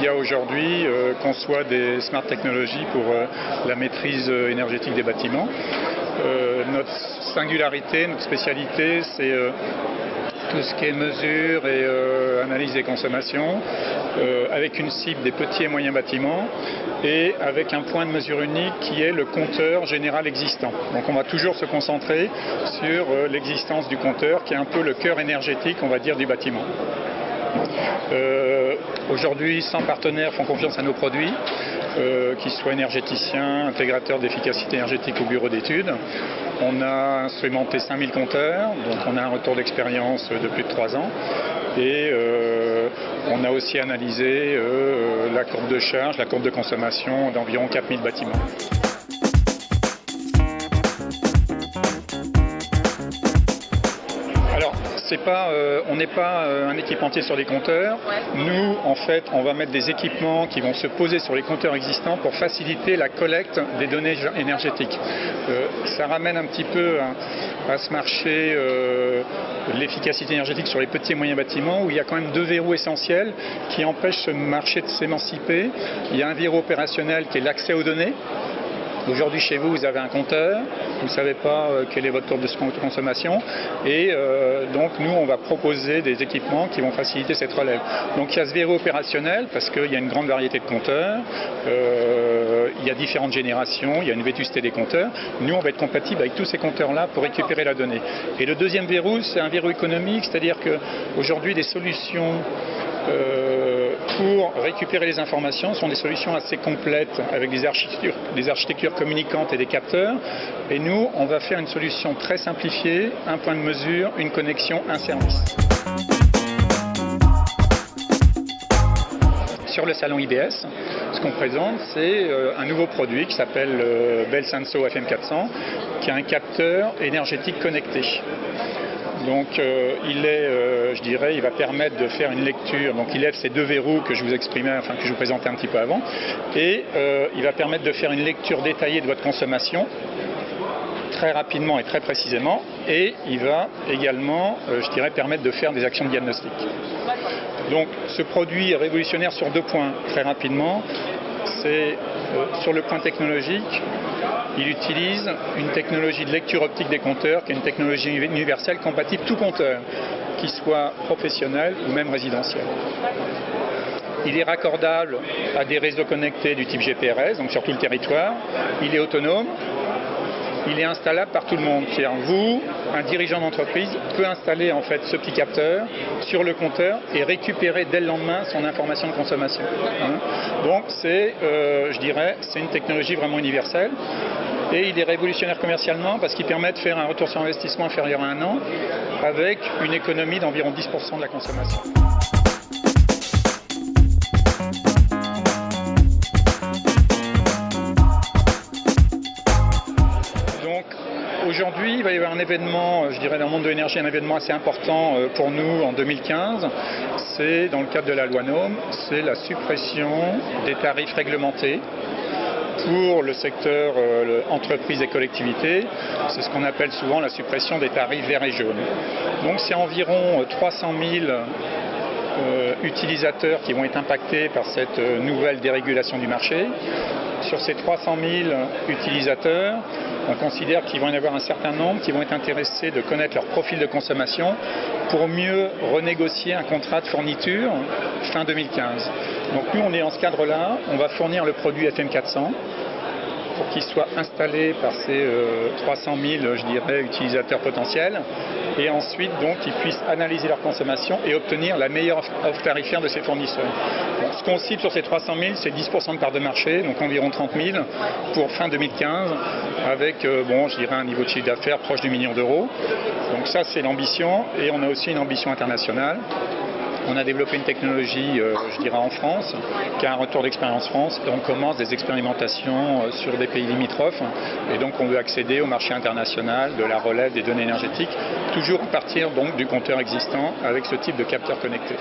Media aujourd'hui conçoit des smart technologies pour la maîtrise énergétique des bâtiments. Notre singularité, notre spécialité, c'est tout ce qui est mesure et analyse des consommations, avec une cible des petits et moyens bâtiments et avec un point de mesure unique qui est le compteur général existant. Donc on va toujours se concentrer sur l'existence du compteur qui est un peu le cœur énergétique, on va dire, du bâtiment. Aujourd'hui, 100 partenaires font confiance à nos produits, qu'ils soient énergéticiens, intégrateurs d'efficacité énergétique ou bureaux d'études. On a instrumenté 5000 compteurs, donc on a un retour d'expérience de plus de 3 ans. Et on a aussi analysé la courbe de charge, la courbe de consommation d'environ 4000 bâtiments. Alors, on n'est pas un équipementier sur les compteurs. Nous, en fait, on va mettre des équipements qui vont se poser sur les compteurs existants pour faciliter la collecte des données énergétiques. Ça ramène un petit peu à ce marché l'efficacité énergétique sur les petits et moyens bâtiments où il y a quand même 2 verrous essentiels qui empêchent ce marché de s'émanciper. Il y a un verrou opérationnel qui est l'accès aux données. Aujourd'hui, chez vous, vous avez un compteur, vous ne savez pas quelle est votre courbe de consommation et donc nous, on va proposer des équipements qui vont faciliter cette relève. Donc il y a ce verrou opérationnel parce qu'il y a une grande variété de compteurs, il y a différentes générations, il y a une vétusté des compteurs. Nous, on va être compatible avec tous ces compteurs-là pour récupérer la donnée. Et le deuxième verrou, c'est un verrou économique, c'est-à-dire qu'aujourd'hui, des solutions pour récupérer les informations sont des solutions assez complètes avec des architectures communicantes et des capteurs. Et nous, on va faire une solution très simplifiée, un point de mesure, une connexion, un service. Sur le salon IBS, ce qu'on présente, c'est un nouveau produit qui s'appelle Bell Senso FM400, qui est un capteur énergétique connecté. Donc il va permettre de faire une lecture, donc il lève ces 2 verrous que je vous exprimais, enfin que je vous présentais un petit peu avant, et il va permettre de faire une lecture détaillée de votre consommation, très rapidement et très précisément, et il va également, permettre de faire des actions de diagnostic. Donc ce produit est révolutionnaire sur 2 points, très rapidement. C'est sur le point technologique, il utilise une technologie de lecture optique des compteurs, qui est une technologie universelle compatible tout compteur, qu'il soit professionnel ou même résidentiel. Il est raccordable à des réseaux connectés du type GPRS, donc sur tout le territoire. Il est autonome. Il est installable par tout le monde. C'est-à-dire vous, un dirigeant d'entreprise, peut installer en fait ce petit capteur sur le compteur et récupérer dès le lendemain son information de consommation. Donc c'est une technologie vraiment universelle. Et il est révolutionnaire commercialement parce qu'il permet de faire un retour sur investissement inférieur à 1 an avec une économie d'environ 10% de la consommation. Aujourd'hui, il va y avoir un événement, dans le monde de l'énergie, un événement assez important pour nous en 2015. C'est, dans le cadre de la loi NOM, c'est la suppression des tarifs réglementés pour le secteur entreprises et collectivités. C'est ce qu'on appelle souvent la suppression des tarifs verts et jaunes. Donc c'est environ 300 000 utilisateurs qui vont être impactés par cette nouvelle dérégulation du marché. Sur ces 300 000 utilisateurs, on considère qu'il va y en avoir un certain nombre qui vont être intéressés de connaître leur profil de consommation pour mieux renégocier un contrat de fourniture fin 2015. Donc nous, on est dans ce cadre-là, on va fournir le produit FM400 pour qu'il soit installé par ces 300 000, utilisateurs potentiels, et ensuite, donc, ils puissent analyser leur consommation et obtenir la meilleure offre tarifaire de ces fournisseurs. Donc, ce qu'on cible sur ces 300 000, c'est 10% de part de marché, donc environ 30 000 pour fin 2015, avec, un niveau de chiffre d'affaires proche du million d'euros. Donc ça, c'est l'ambition, et on a aussi une ambition internationale. On a développé une technologie, en France, qui a un retour d'expérience France, et on commence des expérimentations sur des pays limitrophes. Et donc on veut accéder au marché international de la relève des données énergétiques, toujours à partir donc du compteur existant avec ce type de capteur connecté.